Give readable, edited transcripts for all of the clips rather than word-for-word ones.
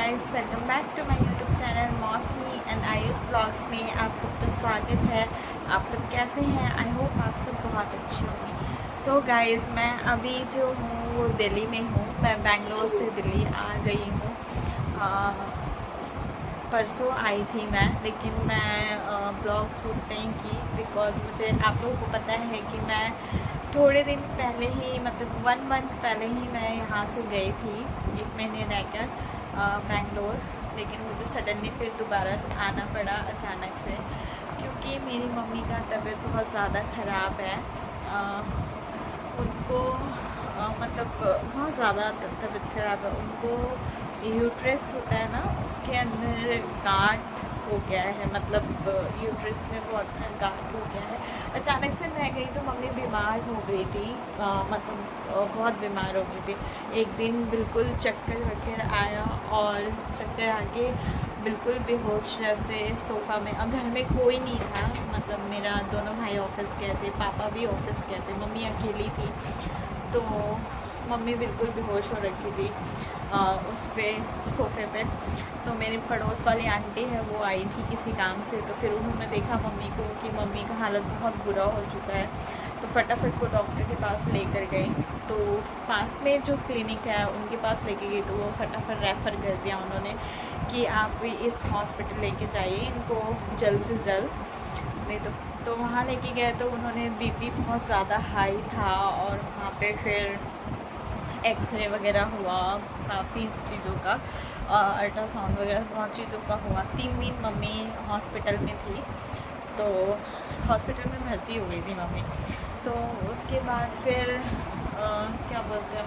Guys, welcome back to my YouTube channel Mausami and Ayush blogs में आप सबका स्वागत है। आप सब कैसे हैं? आई होप आप सब बहुत अच्छे होंगे। तो गाइस, मैं अभी जो हूँ वो दिल्ली में हूँ। मैं बेंगलोर से दिल्ली आ गई हूँ। परसों आई थी मैं, लेकिन मैं ब्लॉग शूट नहीं की बिकॉज़ मुझे, आप लोगों को पता है कि मैं थोड़े दिन पहले ही, मतलब 1 मंथ पहले ही मैं यहाँ से गई थी 1 महीने रहकर बेंगलोर। लेकिन मुझे सडनली फिर दोबारा से आना पड़ा अचानक से, क्योंकि मेरी मम्मी का तबीयत बहुत ज़्यादा ख़राब है। उनको मतलब बहुत ज़्यादा तबीयत ख़राब है। उनको यूट्रस होता है ना, उसके अंदर गांठ हो गया है, मतलब यूट्रस में बहुत गांठ हो गया है। अचानक से मैं गई तो मम्मी बीमार हो गई थी, मतलब बहुत बीमार हो गई थी। एक दिन बिल्कुल चक्कर वक्कर आया और चक्कर आके बिल्कुल बेहोश जैसे सोफ़ा में, और घर में कोई नहीं था। मतलब मेरा दोनों भाई ऑफिस गए थे, पापा भी ऑफिस गए थे, मम्मी अकेली थी। तो मम्मी बिल्कुल बेहोश हो रखी थी उस पे सोफ़े पे। तो मेरी पड़ोस वाली आंटी है, वो आई थी किसी काम से। तो फिर उन्होंने देखा मम्मी को कि मम्मी का हालत बहुत बुरा हो चुका है, तो फटाफट वो डॉक्टर के पास लेकर गई। तो पास में जो क्लिनिक है उनके पास लेके गई, तो वो फटाफट रेफ़र कर दिया उन्होंने कि आप इस हॉस्पिटल लेके जाइए इनको जल्द से जल्द। नहीं तो वहाँ लेके गए तो उन्होंने बीपी बहुत ज़्यादा हाई था, और वहाँ पे फिर एक्सरे वगैरह हुआ, काफ़ी चीज़ों का अल्ट्रासाउंड वगैरह बहुत चीज़ों का हुआ। 3 दिन मम्मी हॉस्पिटल में थी, तो हॉस्पिटल में भर्ती हो गई थी मम्मी। तो उसके बाद फिर क्या बोलते हैं,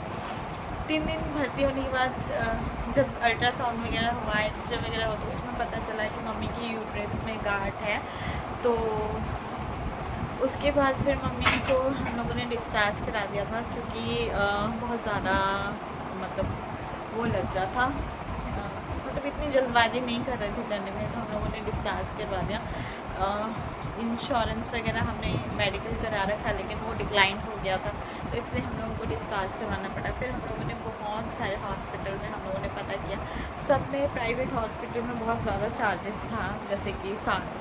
3 दिन भर्ती होने के बाद जब अल्ट्रासाउंड वगैरह हुआ, एक्सरे वगैरह हुआ, तो उसमें पता चला कि मम्मी की यूट्रस में गांठ है। तो उसके बाद फिर मम्मी को हम लोगों ने डिस्चार्ज करा दिया था, क्योंकि बहुत ज़्यादा मतलब वो लग रहा था, मतलब इतनी जल्दबाजी नहीं कर रहे थे करने में, तो हम लोगों ने डिस्चार्ज करवा दिया। इंश्योरेंस वगैरह हमने मेडिकल करा रखा, लेकिन वो डिक्लाइन हो गया था, तो इसलिए हम लोगों को डिस्चार्ज करवाना पड़ा। फिर हम लोगों ने बहुत सारे हॉस्पिटल में हम लोगों ने पता किया, सब में प्राइवेट हॉस्पिटल में बहुत ज़्यादा चार्जेस था, जैसे कि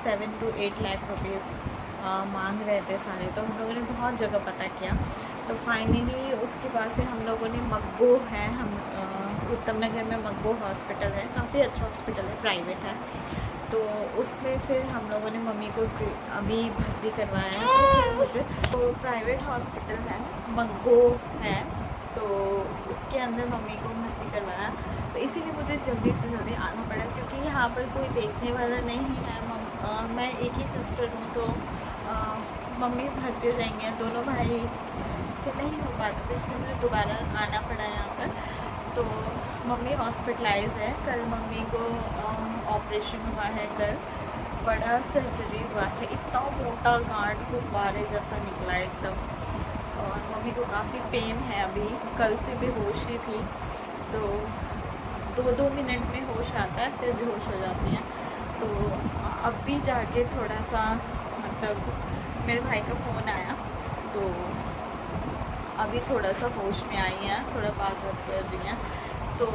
7 to 8 लाख रुपीज़ मांग रहे थे सारे। तो हम लोगों ने बहुत जगह पता किया। तो फाइनली उसके बाद फिर हम लोगों ने मग्गो है, हम उत्तम नगर में मग्गो हॉस्पिटल है, काफ़ी अच्छा हॉस्पिटल है, प्राइवेट है। तो उसमें फिर हम लोगों ने मम्मी को अभी भर्ती करवाया है। तो फिर मुझे तो प्राइवेट हॉस्पिटल है, मग्गो है, तो उसके अंदर मम्मी को भर्ती करवाया। तो इसीलिए मुझे जल्दी से जल्दी आना पड़ा, क्योंकि यहाँ पर कोई देखने वाला नहीं है। मैं एक ही सिस्टर हूँ, तो मम्मी भर्ती हो जाएंगे, दोनों भाई से नहीं हो पाता, तो इसलिए मुझे दोबारा आना पड़ा यहाँ पर। तो मम्मी हॉस्पिटलाइज है। कल मम्मी को ऑपरेशन हुआ है, कल बड़ा सर्जरी हुआ है। इतना मोटा गांठ गुब्बारे जैसा निकला एकदम, और मम्मी को काफ़ी पेन है अभी, कल से बेहोश ही थी। तो 2-2 मिनट में होश आता है, फिर बेहोश हो जाती हैं। तो अब भी जाके थोड़ा सा, मतलब मेरे भाई का फ़ोन आया, तो अभी थोड़ा सा होश में आई हैं, थोड़ा बात कर रही हैं। तो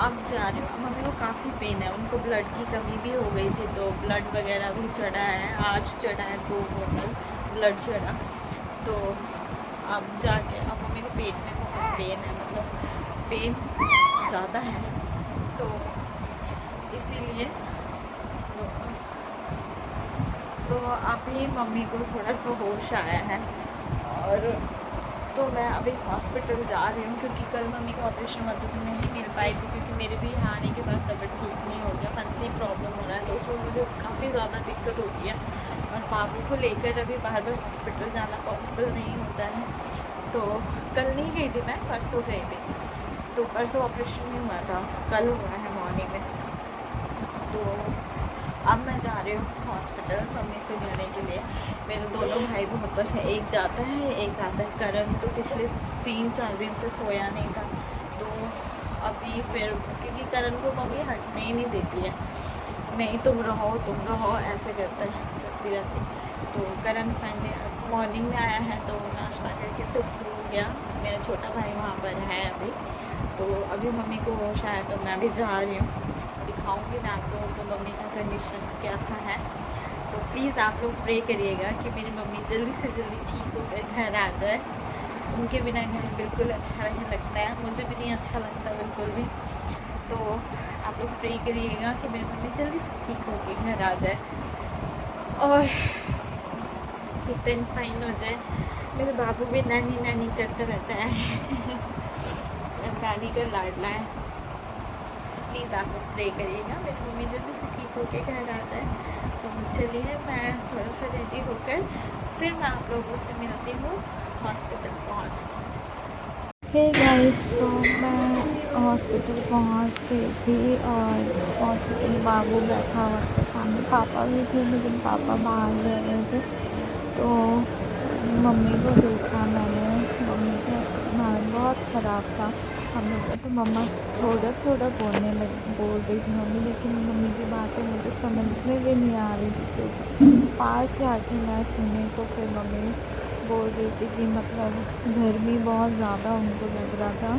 अब जा रही हूँ। मम्मी को काफ़ी पेन है, उनको ब्लड की कमी भी हो गई थी, तो ब्लड वगैरह भी चढ़ा है, आज चढ़ा है 2 बोतल ब्लड चढ़ा। तो अब जाके, अब मम्मी को पेट में बहुत पेन है, मतलब पेन ज़्यादा है, तो इसीलिए तो अभी मम्मी को थोड़ा सा होश आया है, और तो मैं अभी हॉस्पिटल जा रही हूँ, क्योंकि कल मम्मी का ऑपरेशन हुआ तो नहीं मिल पाई थी, क्योंकि मेरे भी यहाँ आने के बाद तबीयत ठीक नहीं हो गया, मंथली प्रॉब्लम हो रहा है, तो उसमें मुझे काफ़ी ज़्यादा दिक्कत होती है, और पापू को लेकर अभी बार बार हॉस्पिटल जाना पॉसिबल नहीं होता है। तो कल नहीं गई थी मैं, परसों गई थी। तो परसों ऑपरेशन नहीं हुआ था, कल हुआ है मॉर्निंग में। तो अब मैं जा रही हूँ हॉस्पिटल मम्मी से मिलने के लिए। मेरे दोनों भाई बहुत बस हैं, एक जाता है एक आता है। करण तो पिछले 3-4 दिन से सोया नहीं था, तो अभी फिर, क्योंकि करण को मम्मी हटने ही नहीं देती है, नहीं तुम रहो ऐसे करती रहती। तो करण फाइनली मॉर्निंग में आया है, तो नाश्ता करके फिर सो गया। मेरा छोटा भाई वहाँ पर है अभी, तो अभी मम्मी को शायद तो मैं अभी जा रही हूँ, दिखाऊंगी मैं आप लोगों को मम्मी का कंडीशन कैसा है। तो प्लीज़ आप लोग प्रे करिएगा कि मेरी मम्मी जल्दी से जल्दी ठीक होकर घर आ जाए। उनके बिना घर बिल्कुल अच्छा नहीं लगता है, मुझे भी नहीं अच्छा लगता बिल्कुल भी। तो आप लोग प्रे करिएगा कि मेरी मम्मी जल्दी से ठीक होकर घर आ जाए और फिर 10 फाइन हो जाए। मेरे बाबू भी नानी नानी करता रहता है नानी का लाडला है। प्लीज़ आप लोग प्रे करिएगा मेरी मम्मी जल्दी से ठीक होकर घर आ जाए। तो चलिए मैं थोड़ा सा रेडी होकर फिर मैं आप लोगों से मिलती हूँ हॉस्पिटल पहुँच कर। हे गाइस, तो मैं हॉस्पिटल पहुँच गई थी और हॉस्पिटल बाबू बैठा हुआ था सामने, पापा भी थे लेकिन पापा बाहर रह रहे थे। तो मम्मी को देखा मैंने, मम्मी का हाल बहुत ख़राब था। हम लोग तो मम्मा थोड़ा थोड़ा बोल रही थी मम्मी, लेकिन मम्मी की बातें मुझे समझ में भी नहीं आ रही थी, क्योंकि पास जाके मैं सुनी तो फिर मम्मी बोल रही थी कि मतलब गर्मी बहुत ज़्यादा उनको लग रहा था,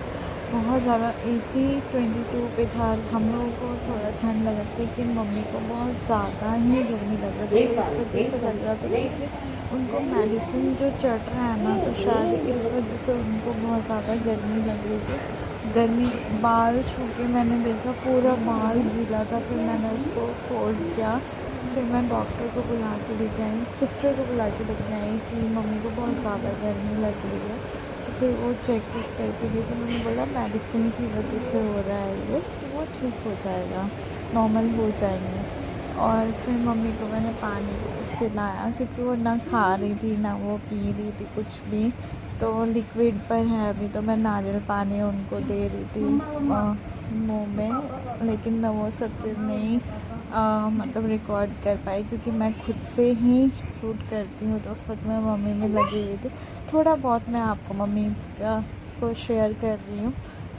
बहुत ज़्यादा। AC 22 पे था, हम लोगों को थोड़ा ठंड लग रही थी लेकिन मम्मी को बहुत ज़्यादा ही गर्मी लग रही थी। इस वजह से लग रहा था क्योंकि उनको मेडिसिन जो चढ़ रहा है ना, तो शायद इस वजह से उनको बहुत ज़्यादा गर्मी लग रही थी। गर्मी, बाल छू के मैंने देखा पूरा बाल गीला था, फिर मैंने उसको फोल्ड किया। फिर मैं डॉक्टर को बुला के लेके आई, सिस्टर को बुला के लेके आई कि मम्मी को बहुत ज़्यादा गर्मी लग रही है। तो फिर वो चेक करके गई, तो मैंने बोला मेडिसिन की वजह से हो रहा है ये, तो वो ठीक हो जाएगा, नॉर्मल हो जाएंगे। और फिर मम्मी को मैंने पानी पिलाया क्योंकि वो ना खा रही थी ना वो पी रही थी कुछ भी, तो लिक्विड पर है अभी। तो मैं नारियल पानी उनको दे रही थी मुँह में, लेकिन मैं वो सब चीज़ नहीं मतलब रिकॉर्ड कर पाई क्योंकि मैं खुद से ही शूट करती हूँ, तो उस वक्त मैं मम्मी में लगी हुई थी। थोड़ा बहुत मैं आपको मम्मी का को शेयर कर रही हूँ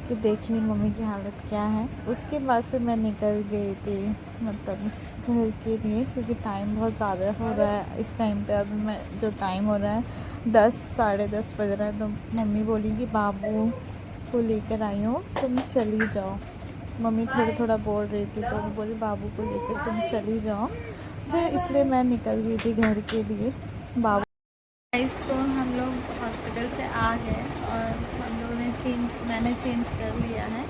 कि देखिए मम्मी की हालत क्या है। उसके बाद फिर मैं निकल गई थी मतलब घर के लिए, क्योंकि टाइम बहुत ज़्यादा हो रहा है इस टाइम पे। अभी मैं जो टाइम हो रहा है 10 साढ़े 10 बज रहा है, तो मम्मी बोली कि बाबू को लेकर आई हो तुम चली जाओ। मम्मी थोड़ा बोल रही थी, तो वो बोली बाबू को लेकर तुम चली जाओ। फिर इसलिए मैं निकल गई थी घर के लिए। बाबू तो हम लोग हॉस्पिटल से आ गए और हम लोगों ने मैंने चेंज कर लिया है।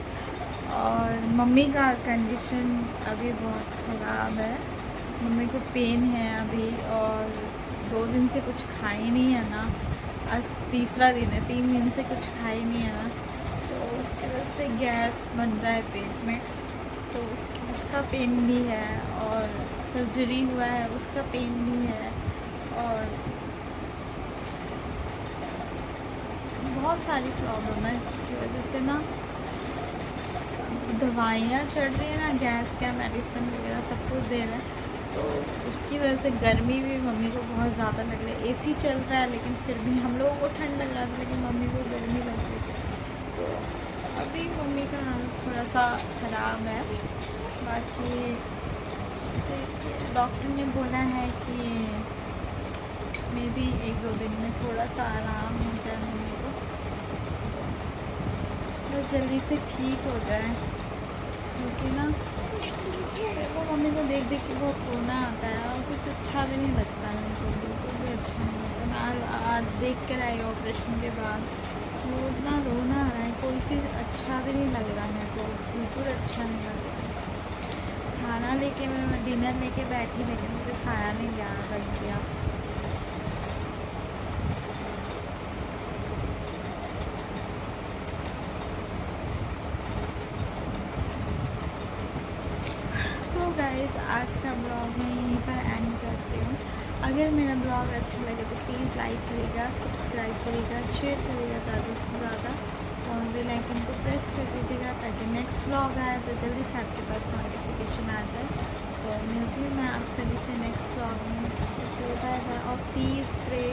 और मम्मी का कंडीशन अभी बहुत ख़राब है, मम्मी को पेन है अभी, और 2 दिन से कुछ खाई नहीं है ना, आज तीसरा दिन है, 3 दिन से कुछ खाई नहीं है ना, तो उसकी वजह से गैस बन रहा है पेट में, तो उसका पेन भी है, और सर्जरी हुआ है उसका पेन भी है, और बहुत सारी प्रॉब्लम है जिसकी वजह से ना दवाइयाँ चढ़ रही है ना, गैस का मेडिसिन वगैरह सब कुछ दे रहे हैं, तो उसकी वजह से गर्मी भी मम्मी को बहुत ज़्यादा लग रही है। AC चल रहा है लेकिन फिर भी हम लोगों को ठंड लग रहा था, लेकिन मम्मी को गर्मी लग रही थी। तो अभी मम्मी का हाल थोड़ा सा ख़राब है। बाकी डॉक्टर ने बोला है कि मे बी 1-2 दिन में थोड़ा सा आराम हो जाए मम्मी को, तो जल्दी से ठीक हो जाए, क्योंकि ना वो मम्मी को देख देख के बहुत रोना आता है और कुछ अच्छा भी नहीं लगता है मेरे को, बिल्कुल भी अच्छा नहीं लगता। मैं आज देख कर आई ऑपरेशन के बाद, वो इतना रोना आ रहा है, कोई चीज़ अच्छा भी नहीं लग रहा मेरे को, बिल्कुल अच्छा नहीं लग रहा। खाना लेके मैं डिनर लेके बैठी, लेकिन मुझे खाया नहीं गया, रख दिया। गाइस आज का ब्लॉग मैं यहीं पर एंड करती हूँ। अगर मेरा ब्लॉग अच्छा लगे तो प्लीज़ लाइक करिएगा, सब्सक्राइब करिएगा, शेयर करिएगा ज़्यादा से ज़्यादा, और बेल आइकन को प्रेस कर दीजिएगा ताकि नेक्स्ट ब्लॉग आए तो जल्दी से आपके पास नोटिफिकेशन आ जाए। तो मिलती हूँ मैं आप सभी से नेक्स्ट ब्लॉग में, तो बाय बाय। और प्लीज़ प्रे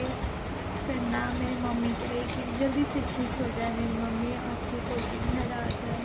करना मेरी मम्मी के लिए कि जल्दी से ठीक हो जाए मेरी मम्मी, और ठीक होकर घर आ जाए।